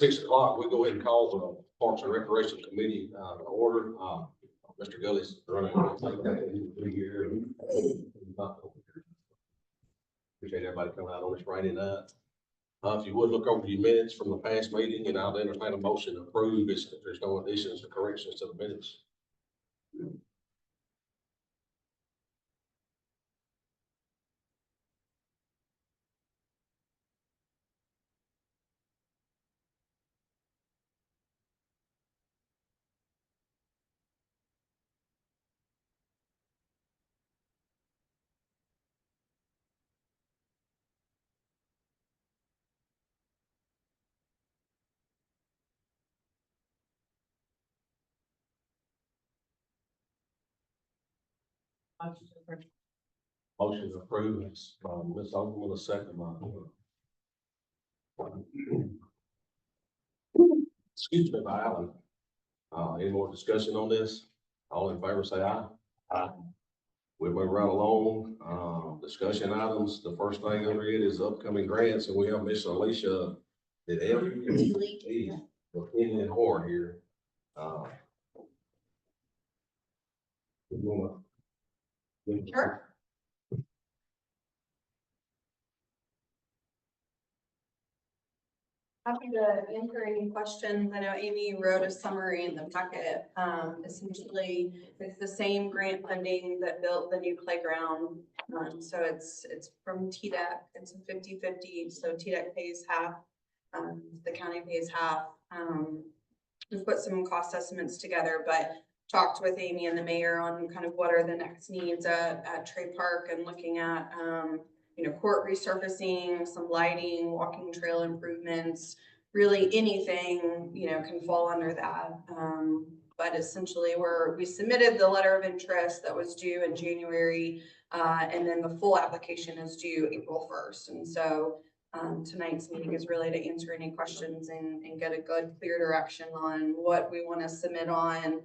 6 o'clock, we go ahead and call the Parks and Recreation Committee, to order. Mr. Gully's running. Appreciate everybody coming out on this Friday night. If you would look over your minutes from the past meeting, and I'll entertain a motion to approve this if there's no additions or corrections to the minutes. Motion approved, Ms. Overman, a second by. Excuse me, by Alan. Any more discussion on this? All in favor, say aye. Aye. We'll move right along. Discussion items. The first thing under it is upcoming grants, and we have Miss Alicia. Did in Horn here. Sure. Happy to answer any questions. I know Amy wrote a summary in the packet. Essentially, it's the same grant funding that built the new playground. So it's from TDEC. It's a 50-50. So TDEC pays half, the county pays half. We've put some cost estimates together, but talked with Amy and the mayor on kind of what are the next needs at Trey Park and looking at, court resurfacing, some lighting, walking trail improvements, really anything, can fall under that. But essentially we submitted the letter of interest that was due in January, and then the full application is due April 1st. And so tonight's meeting is really to answer any questions and get a good, clear direction on what we want to submit on,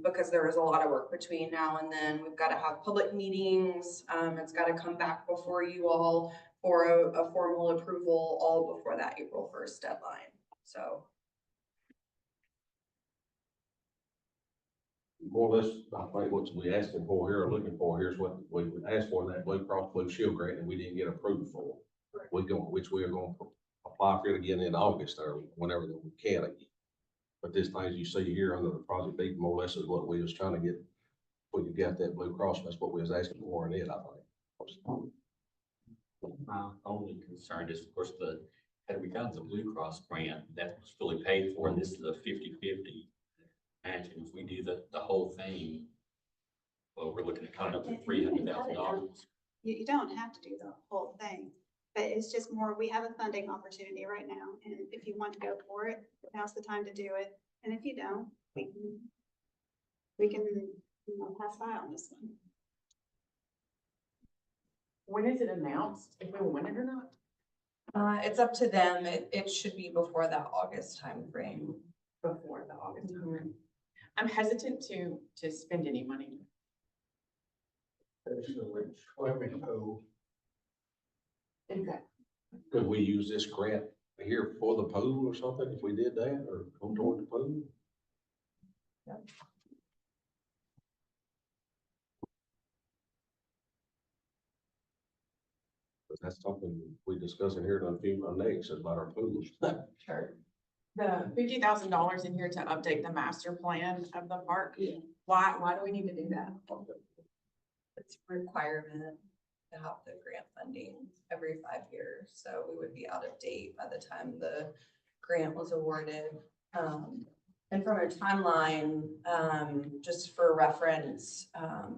because there is a lot of work between now and then. We've got to have public meetings. It's got to come back before you all for a formal approval all before that April 1st deadline. So. More or less, I think what we asking for here or looking for here is what we asked for in that Blue Cross Blue Shield grant and we didn't get approved for. Which we are going to apply for it again in August or whenever we can again. But this thing you see here under the project B more or less is what we was trying to get. When you got that Blue Cross, that's what we was asking for in it, I think. My only concern is, of course, had we gotten the Blue Cross grant, that was fully paid for, and this is a 50-50. Imagine if we do the whole thing, well, we're looking at kind of $300,000. You don't have to do the whole thing, but it's just more, we have a funding opportunity right now. And if you want to go for it, now's the time to do it. And if you don't, we can pass by on this one. When is it announced, if we win it or not? It's up to them. It should be before that August time frame. Before the August time. I'm hesitant to spend any money. Exactly. Could we use this grant here for the pool or something if we did that or go toward the pool? Yep. That's something we discussing here on a few next about our pools. Sure. The $50,000 in here to update the master plan of the park. Yeah. Why do we need to do that? It's a requirement to have the grant funding every 5 years. So we would be out of date by the time the grant was awarded. And from a timeline, just for reference,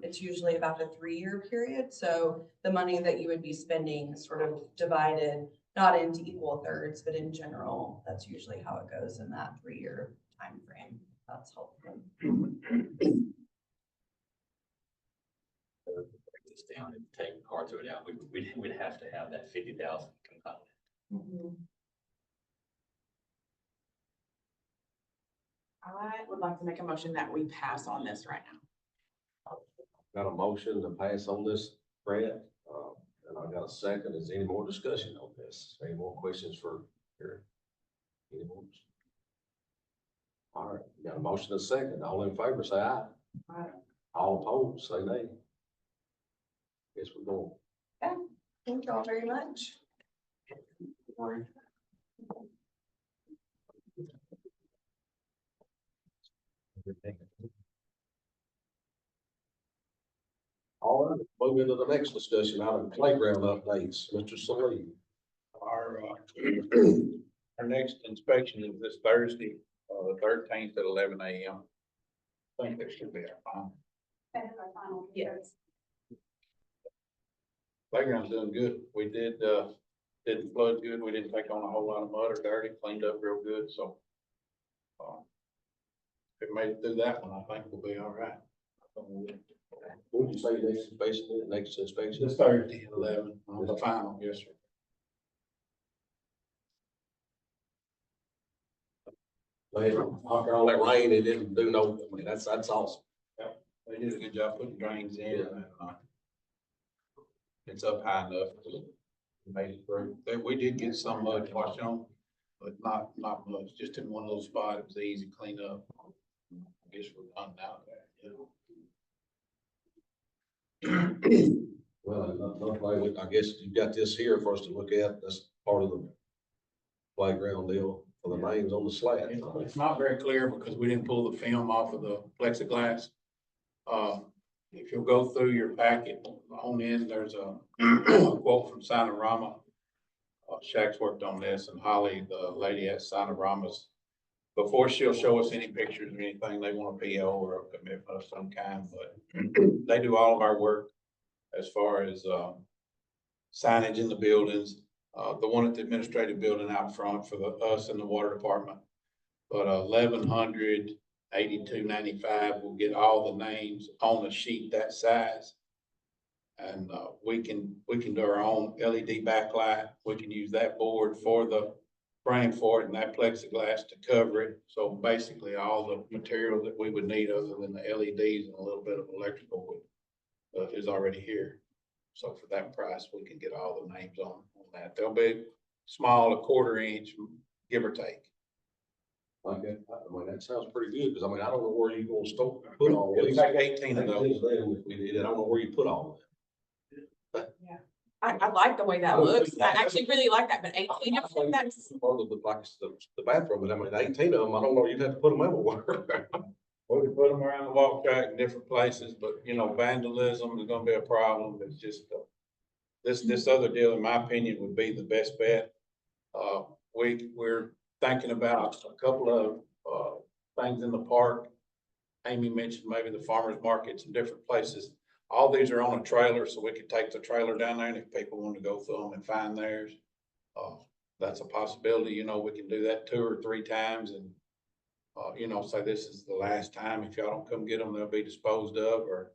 it's usually about a 3-year period. So the money that you would be spending is sort of divided, not into equal thirds, but in general, that's usually how it goes in that 3-year time frame. That's helpful. Break this down and take parts of it out. We'd have to have that 50,000 component. Mm-hmm. I would like to make a motion that we pass on this right now. Got a motion to pass on this grant, and I got a second. Is there any more discussion on this? Any more questions for here? Any more? All right, got a motion and a second. All in favor, say aye. Aye. All opposed, say nay. Guess we're going. Thank you all very much. All right, move into the next discussion, out of playground updates, Mr. Salee. Our, our next inspection is this Thursday, the 13th at 11 a.m. I think that should be our final. That's our final. Yes. Playground's doing good. We didn't flood good. We didn't take on a whole lot of mud or dirt. It cleaned up real good, so. If we made it through that one, I think we'll be all right. What did you say next inspection, next inspection? This Thursday at 11 on the final, yes, sir. After all that rain, it didn't do no, I mean, that's awesome. They did a good job putting drains in and, it's up high enough to make it through. We did get some mud washed on, but not much, just in one little spot. It was easy to clean up. I guess we're done now. Well, I guess you got this here for us to look at, that's part of the playground deal for the names on the slab. It's not very clear because we didn't pull the film off of the plexiglass. If you'll go through your packet on in, there's a quote from Sinorama. Shaq's worked on this, and Holly, the lady at Sinorama's, before she'll show us any pictures or anything, they want a PO or a commitment of some kind, but they do all of our work as far as signage in the buildings, the one at the administrative building out front for us and the water department. But $1,182.95 will get all the names on a sheet that size. And we can do our own LED backlight. We can use that board for the frame for it and that plexiglass to cover it. So basically all the material that we would need other than the LEDs and a little bit of electrical is already here. So for that price, we can get all the names on that. They'll be small, 1/4 inch, give or take. Okay, I mean, that sounds pretty good, because I mean, I don't know where you're gonna put all It'll these. take 18 of those. If we did, I don't know where you put all I like the way that looks. I actually really like that, but 18 of them, that. that's, Part of the, like, the bathroom, but I mean, 18 of them, I don't know, you'd have to put them everywhere. We could put them around the walk track in different places, but you know, vandalism is gonna be a problem. It's just, this other deal, in my opinion, would be the best bet. We're thinking about a couple of, things in the park. Amy mentioned maybe the farmers markets and different places. All these are on a trailer, so we could take the trailer down there, and if people want to go through them and find theirs, that's a possibility. You know, we can do that 2 or 3 times and, you know, say this is the last time. If y'all don't come get them, they'll be disposed of or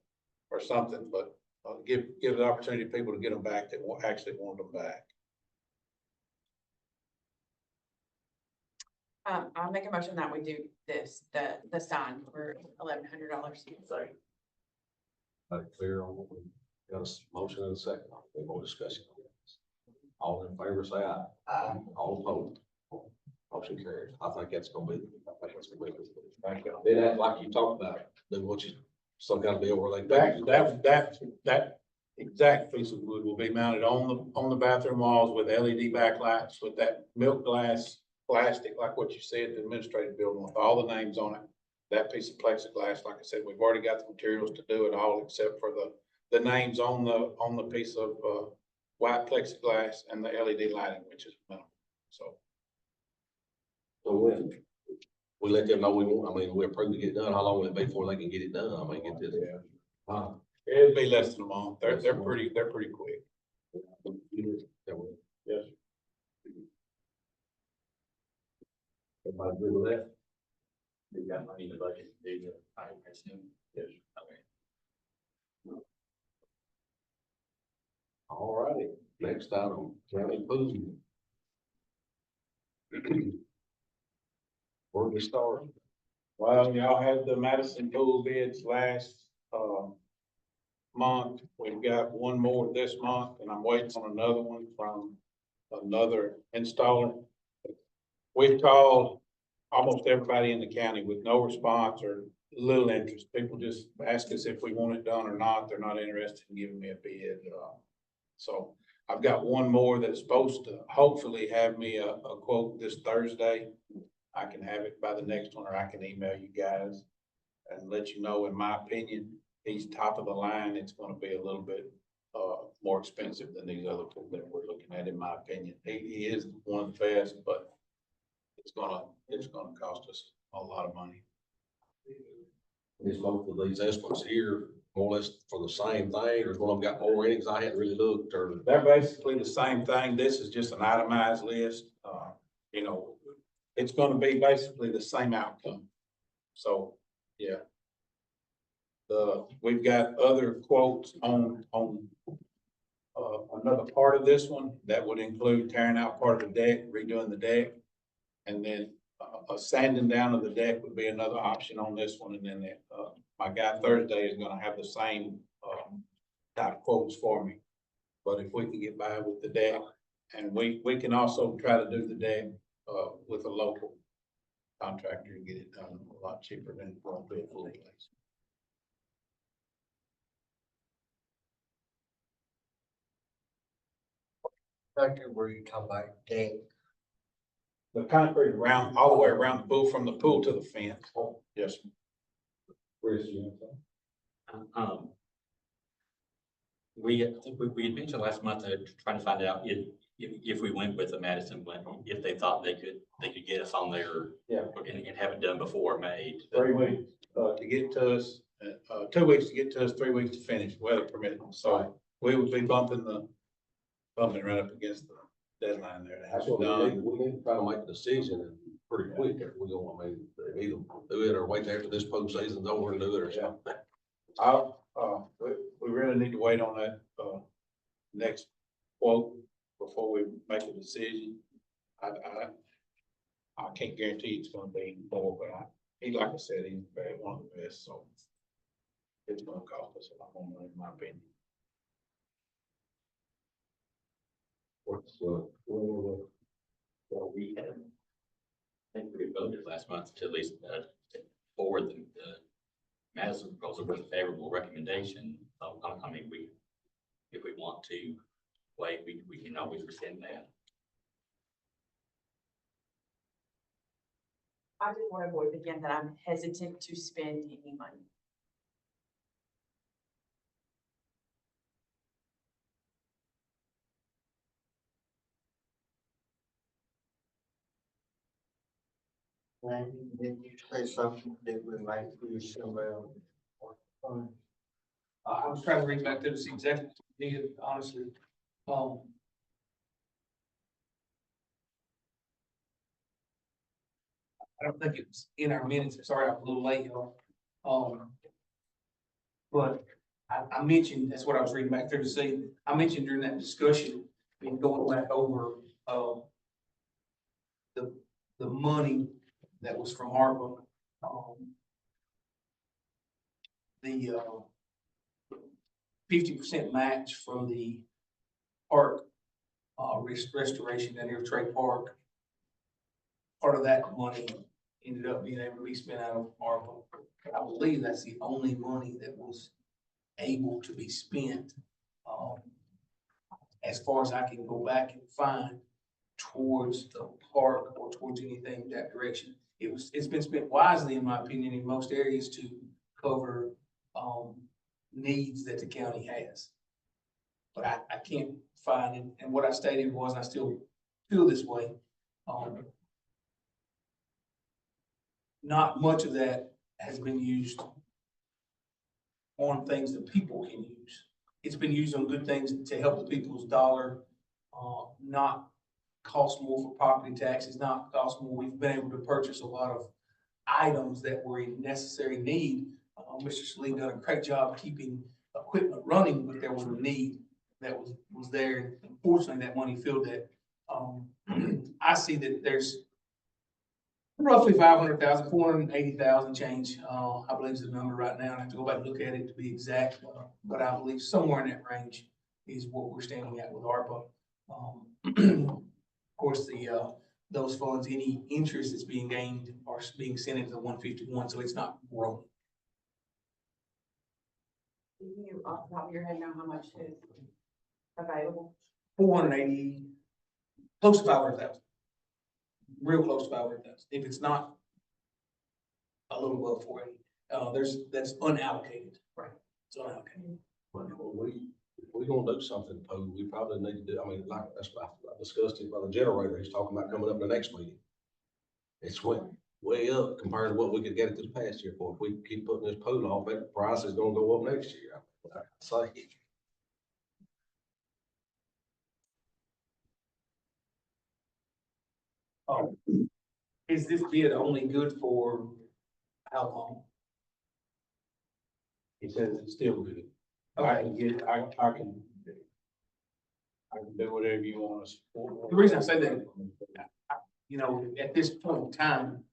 something, but give the opportunity to people to get them back that actually want them back. I'll make a motion that we do this, the sign for $1,100. Sorry. Clear on what we got a motion and a second, any more discussion on this? All in favor, say aye. Aye. All opposed. Motion carries. I think that's gonna be, Thank you. then act like you talked about, then what you, some kind of deal where they. That exact piece of wood will be mounted on the bathroom walls with LED backlights with that milk glass plastic, like what you said, the administrative building with all the names on it. That piece of plexiglass, like I said, we've already got the materials to do it all except for the names on the piece of white plexiglass and the LED lighting, which is minimal. So So when we let them know we want, I mean, we're approved to get it done, how long will it be before they can get it done? I mean, get this. it'll be less than a month. They're pretty quick. Yes. Everybody agree with that? We got money in the budget to do the, I assume. Yes. Okay. All righty, next item, county pool. Where do we start? Well, y'all had the Madison pool bids last, month. We've got one more this month and I'm waiting on another one from another installer. we've called almost everybody in the county with no response or little interest. People just ask us if we want it done or not. They're not interested in giving me a bid. So I've got one more that's supposed to hopefully have me a quote this Thursday. I can have it by the next one, or I can email you guys and let you know, in my opinion, he's top of the line. It's gonna be a little bit more expensive than these other people that we're looking at, in my opinion. He is one of the best, but it's gonna cost us a lot of money. Is both of these estimates here more or less for the same thing, or is one of them got more innings? I hadn't really looked, or. They're basically the same thing. This is just an itemized list. It's gonna be basically the same outcome. So, yeah. We've got other quotes on another part of this one that would include tearing out part of the deck, redoing the deck. And then a sanding down of the deck would be another option on this one. And then my guy Thursday is gonna have the same type quotes for me. But if we can get by with the deck, and we can also try to do the deck with a local contractor and get it done a lot cheaper than going to a full place. Factory where you talk about deck. The concrete around, all the way around the pool, from the pool to the fence. Yes. Where's you? I think we had mentioned last month, trying to find out if we went with the Madison blend, if they thought they could get us on there. Yeah. And have it done before May. 3 weeks to get to us, 2 weeks to get to us, 3 weeks to finish, weather permitting. So we would be bumping right up against the deadline there. to have That's it what done. we need to try to make a decision pretty quick if we don't want to either do it or wait after this postseason's over and do it or something. We really need to wait on that, next quote before we make a decision. I can't guarantee it's gonna be more, but like I said, he's one of the best, so it's gonna cost us a lot more money, in my opinion. What's, Well, we had, I think we voted last month to at least forward the Madison proposal with a favorable recommendation. I mean, if we want to wait, we can always rescind that. I just want to avoid again that I'm hesitant to spend any money. Randy, did you say something that we might do somewhere? I was trying to reach back to this executive, honestly. I don't think it's in our minutes. Sorry, I'm a little late, y'all. But I mentioned, that's what I was reading back there to see. I mentioned during that discussion, and going back over, the money that was from ARPA, the 50% match from the park restoration down here, Trade Park. Part of that money ended up being able to be spent out of ARPA. I believe that's the only money that was able to be spent, as far as I can go back and find, towards the park or towards anything that direction. It's been spent wisely, in my opinion, in most areas to cover needs that the county has. But I can't find it, and what I stated was, and I still feel this way, not much of that has been used on things that people can use. It's been used on good things to help the people's dollar, not cost more for property taxes, not cost more. We've been able to purchase a lot of items that were in necessary need. Mr. Salee done a great job keeping equipment running, but there was a need that was there. Unfortunately, that money filled that. I see that there's roughly 500,000, 480,000 change, I believe is the number right now. I have to go back and look at it to be exact, but I believe somewhere in that range is what we're standing at with ARPA. Of course, the those funds, any interest that's being gained are being sent into the 151, so it's not growing. Do you, off the top of your head, know how much is available? 480, close to 500,000. Real close to 500,000. If it's not a little above 480, that's unallocated. Right. It's unallocated. But if we gonna do something, Poe, we probably need to do, I mean, like, that's why I discussed it about the generator, he's talking about coming up in the next meeting. It's way up compared to what we could get it this past year for. If we keep putting this pole off, that price is gonna go up next year. I say. Is this bid only good for how long? He says it's still good. I Okay. can get, I can do whatever you want us. The reason I say that, you know, at this point in time,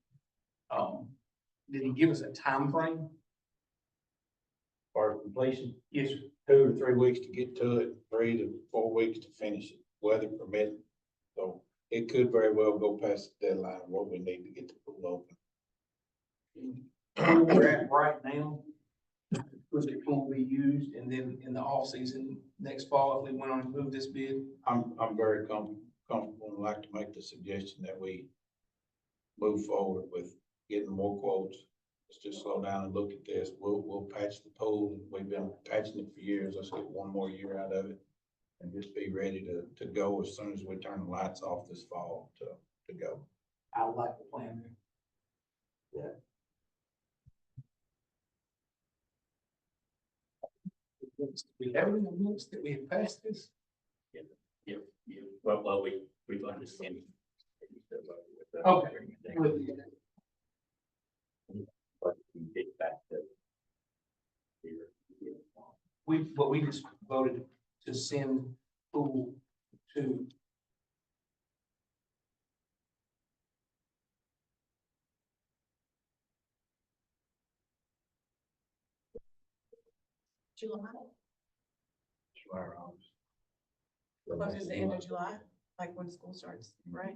did he give us a time frame? For completion, Yes, sir. 2 to 3 weeks to get to it, 3 to 4 weeks to finish it, weather permitting. So it could very well go past the deadline, of what we need to get the pool open. Where we're at right now, was the pool be used, and then in the off season, next fall, if we went on and move this bid? I'm very comfortable and like to make the suggestion that we move forward with getting more quotes. Let's just slow down and look at this. We'll patch the pool. We've been patching it for years. Let's get one more year out of it. And just be ready to go as soon as we turn the lights off this fall to go. I like the plan there. We have any minutes that we have passed this? Yeah, well, we've understand. Okay. But we get back to. We just voted to send pool to. July, July, August. closes the end of July, like when school starts, right?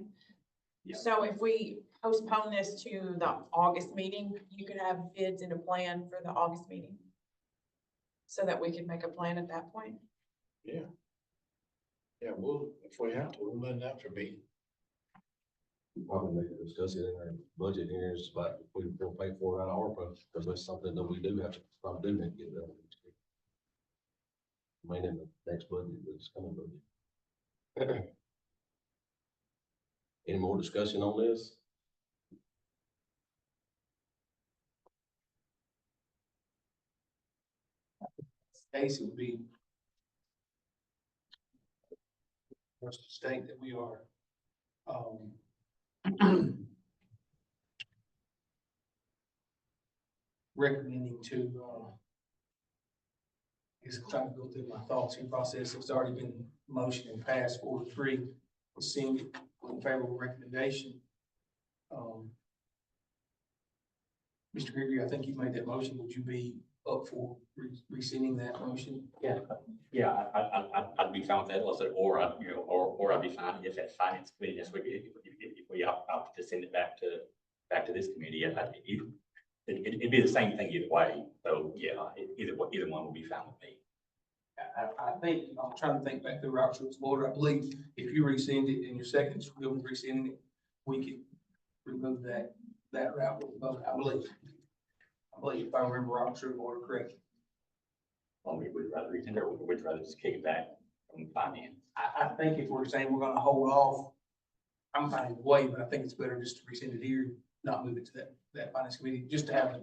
Yeah. So if we postpone this to the August meeting, you could have bids and a plan for the August meeting. So that we can make a plan at that point. Yeah. Yeah, if we have to, we'll let that for me. Probably need to discuss it in our budget hearings, but if we will pay for it out of ARPA, because that's something that we do have to, probably do need to get done. I mean, in the next budget, it's coming budget. Any more discussion on this? Stacy would be. First to state that we are. Recommending to, is trying to go through my thoughts and process. It's already been motioned and passed 4-3. Seeing it in favorable recommendation. Mr. Gregory, I think you made that motion. Would you be up for rescinding that motion? Yeah, I'd be fine with that, also, or I'd be fine if that finance committee, if we opt to send it back to this committee, it'd be the same thing either way, so, yeah, either one would be fine with me. I think, I'm trying to think back through Robert's Rules of Order. I believe if you rescind it and your second is good with rescinding it, we can remove that route with the vote, I believe. I believe if I remember Robert's Rules of Order correctly. Well, we'd rather rescind it, or we'd rather just kick it back from finance. I think if we're saying we're gonna hold off, I'm fine either way, but I think it's better just to rescind it here, not move it to that finance committee, just to have a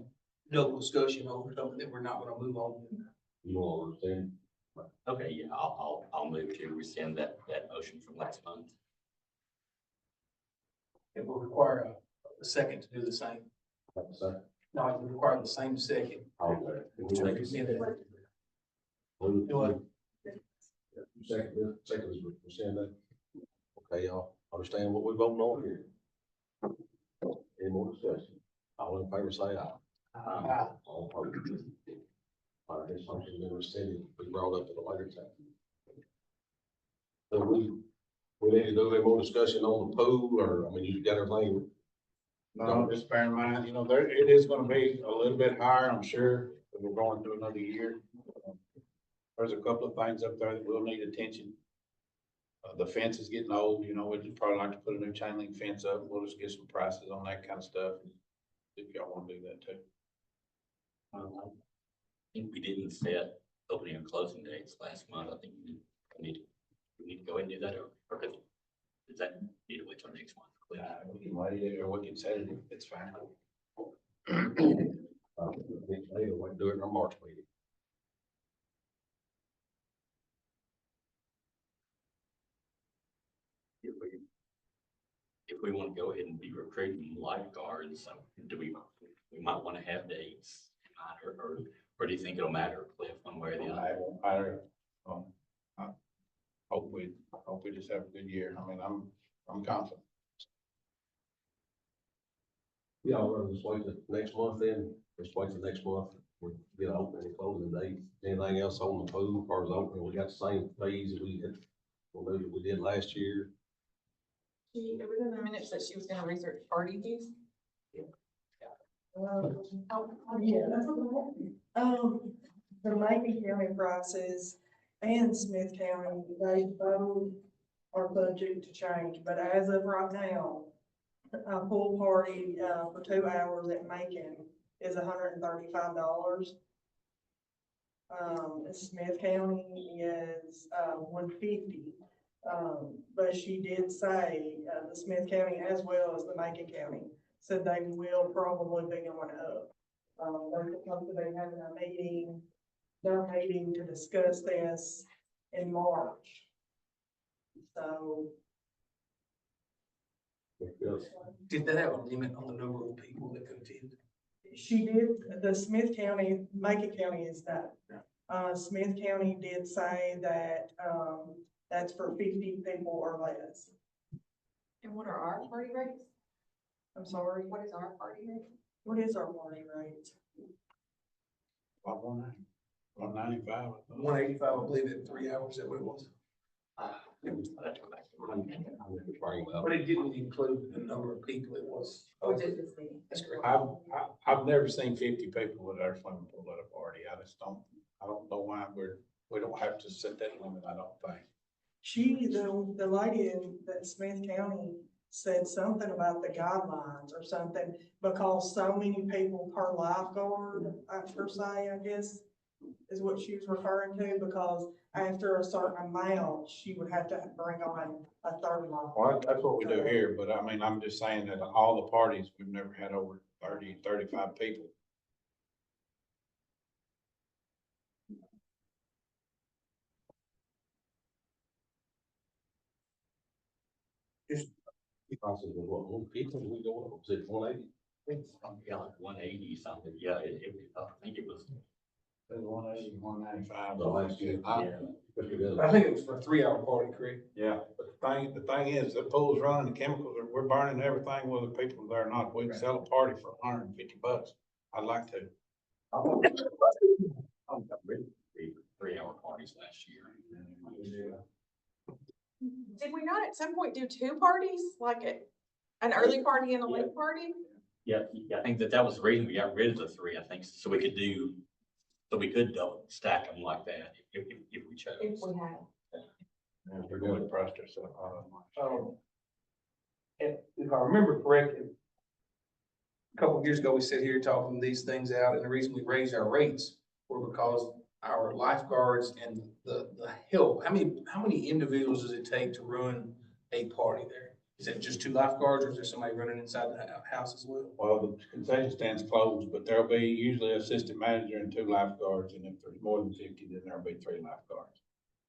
double discussion over something that we're not gonna move on. You want to understand? Okay, yeah, I'll move to rescind that motion from last month. It will require a second to do the same. No, it will require the same second. To rescind it. Second is rescind that. Okay, y'all understand what we're voting on here? Any more discussion? All in favor, say aye. All opposed? All right, this motion's been rescinded, we brought up at a later time. So we need to do any more discussion on the pool, or, I mean, you got everything? No, just bear in mind, you know, it is gonna be a little bit higher, I'm sure, but we're going through another year. There's a couple of things up there that will need attention. The fence is getting old, you know, we'd probably like to put a new chain link fence up. We'll just get some prices on that kind of stuff. If y'all wanna do that too. I think we didn't set opening and closing dates last month. I think we need to go ahead and do that, or does that need to wait till next month? We can wait it, or we can set it, it's fine. Later, we'll do it in our March meeting. If we want to go ahead and be recruiting lifeguards, do we might want to have dates, or do you think it'll matter, Cliff, one way or the other? I won't hire, I hope we just have a good year. I mean, I'm confident. Yeah, I'll run this way to next month then, just wait till next month, we'll get opening and closing dates. Anything else on the pool, as far as opening, we got the same fees that we did last year. It was in the minutes that she was gonna research party fees. The Macon County prices and Smith County, they both are subject to change, but as of right now, a pool party, for 2 hours at Macon is $135. Smith County is, $150. But she did say, the Smith County as well as the Macon County said they will probably be going up. They're supposed to be having a meeting, they're meeting to discuss this in March. So. Did that have a limit on the number of people that could attend? She did, the Smith County, Macon County is that. Smith County did say that, that's for 50 people or less. And what are our party rates? I'm sorry, What is our party rate? what is our party rate? About 195. 185, I believe, at 3 hours, is that what it was? I'll have to go back. But it didn't include the number of people it was. Which is the same. That's correct. I've never seen 50 people with our swimming pool at a party. I don't know why we don't have to set that limit, I don't think. The lady in that Smith County said something about the guidelines or something, because so many people per lifeguard, per se, I guess, is what she was referring to, because after a certain amount, she would have to bring on a third lifeguard. Well, that's what we do here, but I mean, I'm just saying that all the parties, we've never had over 30, 35 people. Prices was what, 150, we go up, was it 180? Yeah, like 180 something, yeah, I think it was. 180, 195. The last year. Yeah. I think it was for a 3 hour party, correct? Yeah, but the thing is, the pool's running, the chemicals, we're burning everything, whether people are there or not. We can sell a party for $150. I'd like to. I got rid of 3 hour parties last year. Did we not at some point do 2 parties, like an early party and a late party? Yeah, I think that was the reason we got rid of the 3, I think, so we could double stack them like that if we chose. If we had. We're doing it priced ourselves out of much. And if I remember correctly, a couple of years ago, we sat here talking these things out, and the reason we raised our rates were because our lifeguards and the help, how many individuals does it take to run a party there? Is it just 2 lifeguards, or is there somebody running inside the house as well? Well, the concession stand's closed, but there'll be usually an assistant manager and 2 lifeguards, and if there's more than 50, then there'll be 3 lifeguards.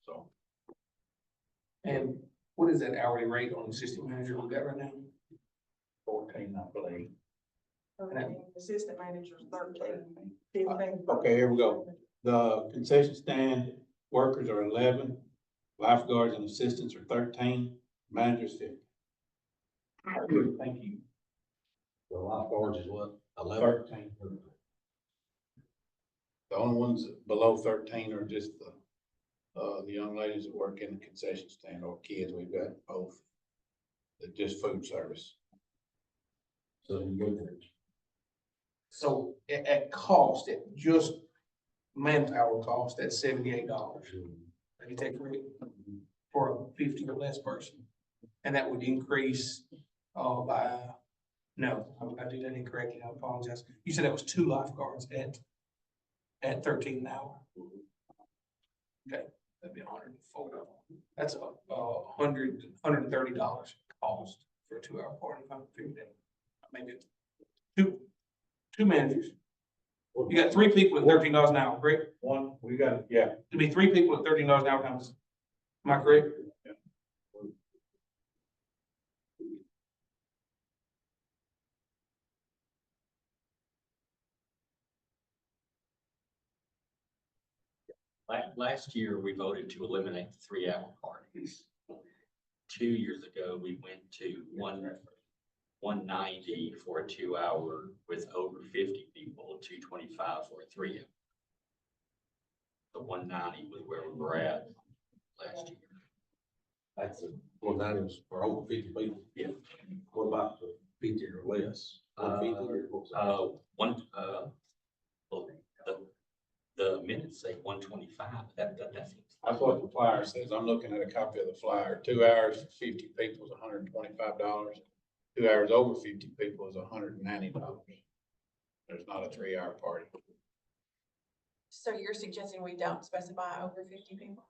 So. And what is that hourly rate on assistant manager we got right now? 14, I believe. Assistant manager's 13, 15. Okay, here we go. The concession stand workers are 11, lifeguards and assistants are 13, managers 50. Thank you. The lifeguards is what, 11? 13. The only ones below 13 are just the the young ladies that work in the concession stand or kids, we've got both. They're just food service. So you go there. So at cost, at just manpower cost, that's $78. You take it for a 50 or less person. And that would increase, by, no, I did that incorrectly, I apologize. You said that was 2 lifeguards at 13 an hour. Okay, that'd be $104. That's $130 cost for a 2-hour party, if I'm figuring that. Maybe two managers. You got 3 people at $13 an hour, correct? One, we got, yeah, It'd be 3 people at $13 an hour times. Am I correct? Last year, we voted to eliminate the 3-hour parties. 2 years ago, we went to 190 for a 2-hour with over 50 people, 225 for a 3-hour. The 190 was where we were at last year. That's well, that is for over 50 people. Yeah. What about the 50 or less? 150 or what's that? Well, the minutes say 125, that seems. that's what the flyer says. I'm looking at a copy of the flyer. 2 hours for 50 people is $125. 2 hours over 50 people is $190. There's not a 3-hour party. So you're suggesting we don't specify over 50 people?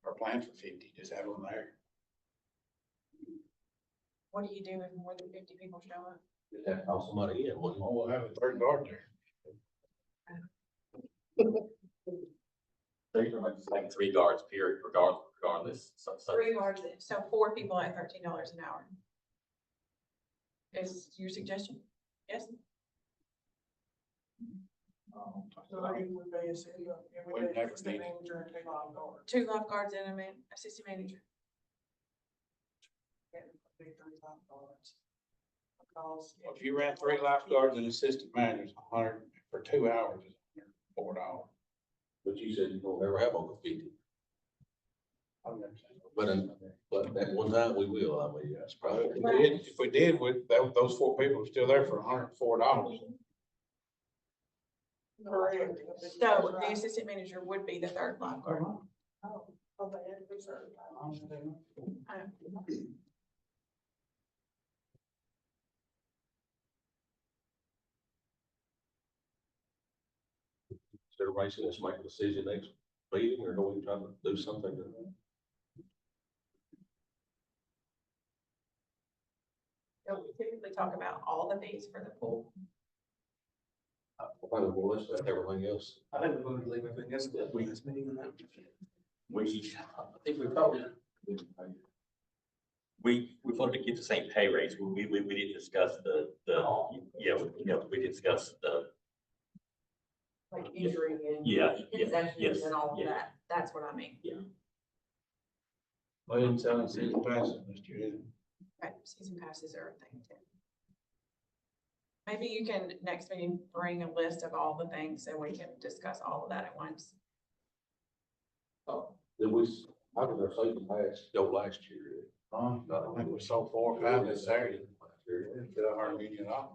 Or plan for 50, just have them there. What do you do if more than 50 people show up? That costs somebody in, wouldn't it? We'll have a third guard there. So you're like 3 guards, period, regardless. So 3 guards, so 4 people at $13 an hour. Is your suggestion? Yes? So it would be a city, it would We've be never assistant seen it. manager and 2 lifeguards. 2 lifeguards and a assistant manager. It would be 3 lifeguards. Because If you ran 3 lifeguards and assistant managers, 100 for 2 hours is $104. But you said you don't ever have over 50. But at one time we will, I mean, that's probably. If we did, those 4 people are still there for $104. correct. So the assistant manager would be the 3rd lifeguard. Oh, they had to be certified. Consideration, let's make a decision next meeting, or do we try to do something? So we typically talk about all the fees for the pool. I think we'll list everything else. I think we're going to leave everything else at the last meeting on that. I think we probably. We voted to get the same pay rates. We didn't discuss we discussed the, Like injury and yes, concessions and all of yeah. that. That's what I mean. I didn't sell any season passes this year. Right, season passes are a thing too. Maybe you can, next meeting, bring a list of all the things and we can discuss all of that at once. Did we, how did our safety pass go last year? I think we sold 4 or 5 this Saturday. Did I hardly get it off?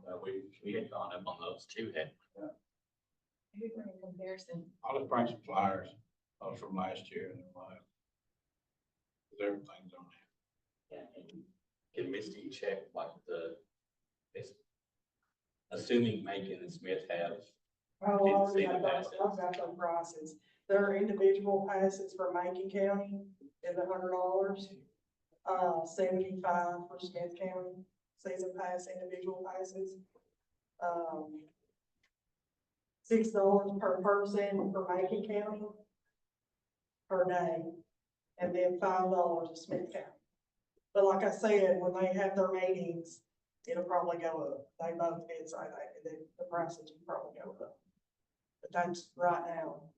We had gone up on those too, had. Maybe bring a comparison. I'll just bring some flyers, from last year and we'll have. 'Cause everything's on there. And can Misty check like it's assuming Macon and Smith have. Oh, Didn't I've see got the those, passes. I've got those prices. Their individual passes for Macon County is $100. 75 for Smith County, season pass, individual passes. $6 per person for Macon County per day, and then $5 to Smith County. But like I said, when they have their meetings, it'll probably go up. They both did say that, the prices will probably go up. But that's right now.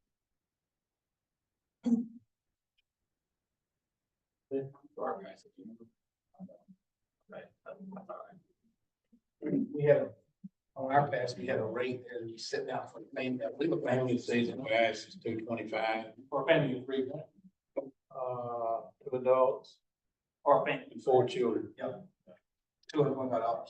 Our guys. Right, that's all right. We had a On our pass, we had a rate there, you sit down for a family, I believe a Family family season pass is $225. for a family of three, Two adults or a family. and 4 children. Yeah. $225.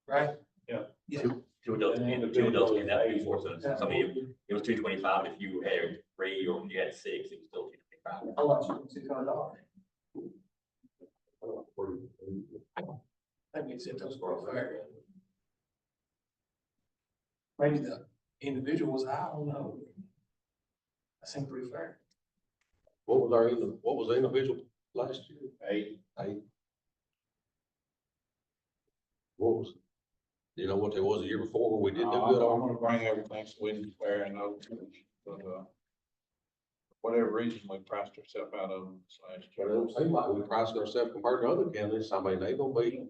Right? Yeah. Yeah. Two adults, And then two adults the in that bill before, so Yeah. some of you, it was 225 if you had three, or if you had six, it was still 225. How much? $600. That makes it those for a fair. Maybe the individual was, I don't know. That seemed pretty fair. What was what was the individual last year? 8. What was, do you know what there was the year before where we did do good I'm on? gonna bring everything so we can compare and know, but, whatever reason, we priced ourselves out of them this last It year. don't seem like we priced ourselves compared to other counties. I mean, they gonna be,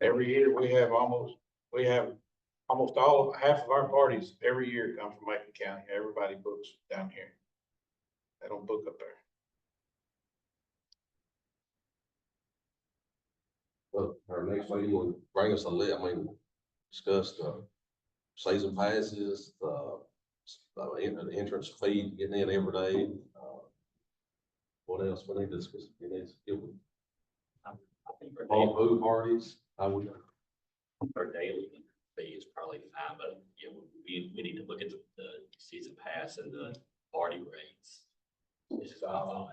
Every year, we have almost half of our parties every year come from Macon County. Everybody books down here. They don't book up there. well, our next meeting will bring us a list, I mean, discuss the season passes, the entrance fee, getting in every day. What else we need to discuss? We need to give I think our all daily, food parties. I would, our daily fee is probably fine, but, you know, we need to look at the season pass and the party rates. This is all.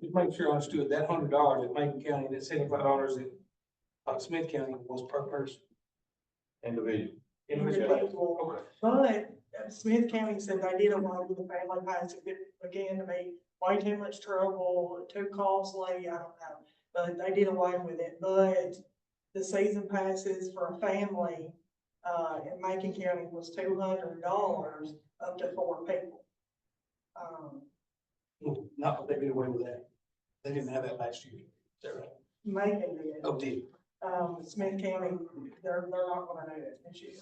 Just make sure I understood that $100 at Macon County, that $75 at Smith County was per person. Individual. Individual. Okay. But Smith County said they did away with the family pass. It began to be way too much trouble, too costly, I don't know. But they did away with it, but the season passes for a family, in Macon County was $200 up to 4 people. Not that they did away with that. They didn't have that last year. Is that right? Macon did. Oh, did. Smith County, they're not gonna do it this year,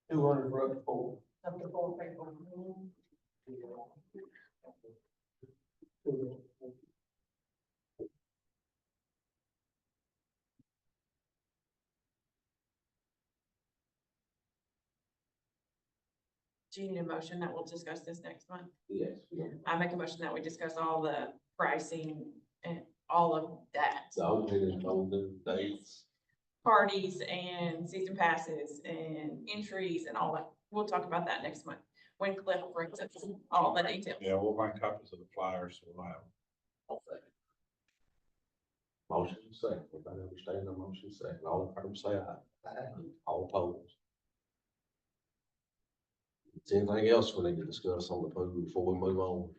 200 for up to 4. up to 4 people. Do you need a motion that we'll discuss this next month? yes. I make a motion that we discuss all the pricing and all of that. The opening, golden dates. Parties and season passes and entries and all that. We'll talk about that next month, when Cliff brings us all the details. Yeah, we'll bring copies of the flyers, so we'll have. Motion second. Everybody understand the motion second? All in favor say aye. All opposed. Is there anything else we need to discuss on the food before we move on?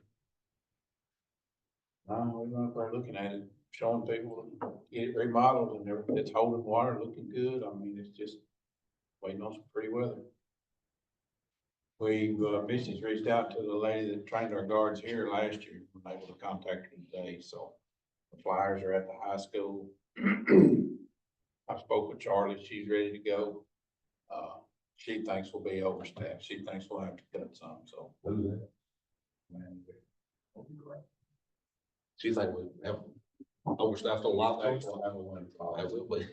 No, we're gonna start looking at it, showing people, get it remodeled and everything, it's holding water, looking good. I mean, it's just waiting on some pretty weather. We, Missy's reached out to the lady that trained our guards here last year, I'm able to contact her today, so the flyers are at the high school. I spoke with Charlie, she's ready to go. She thinks we'll be overstaffed, she thinks we'll have to cut some, so. Who's that? She think we have overstaffed on a lot of things. That will be.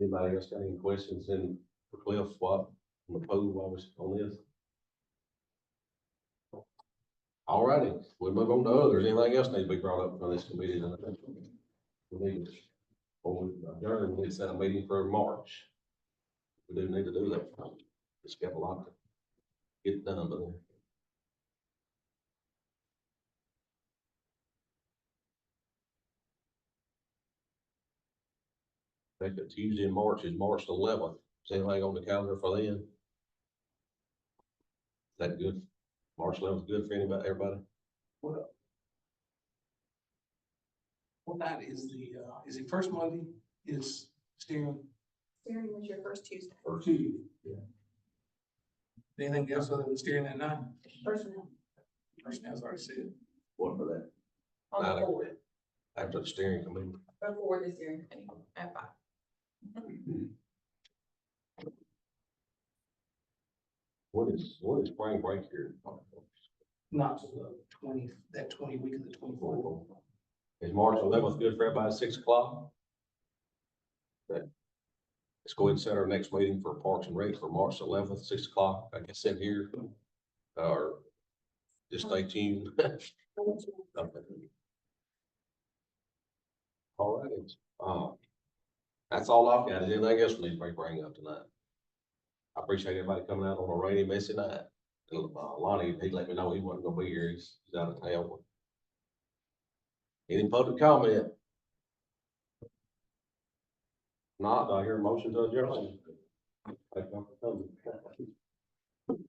Anybody else got any questions in for Cliff, what, on the food while we're on this? All righty, we'll move on to others. Anything else need to be brought up for this committee tonight? We need to, or we adjourn, we need to set a meeting for March. We do need to do that. It's got a lot to get done, but I think the Tuesday in March is March 11th. Is anything on the calendar for then? Is that good? March 11th good for anybody, everybody? What night is the first Monday is steering Steering was your first Tuesday. or Tuesday? Yeah. Anything else other than steering that night? Personnel. Personnel's already said. What for that? On the Nine board, After the steering committee? before the steering committee at 5. What is spring break here? not to the that 20 week of the 24th. Is March 11th good for everybody, 6 o'clock? Okay. Let's go ahead and set our next meeting for Parks and Rec for March 11th, 6 o'clock. I can sit here, or just stay tuned. Okay. All right, that's all I've got. Is anything else we need to bring up tonight? I appreciate everybody coming out on a rainy, messy night. Lonnie, he let me know he wasn't gonna be here. He's out of town. Any public comment? Not, do I hear a motion to adjourn? Thank you for coming.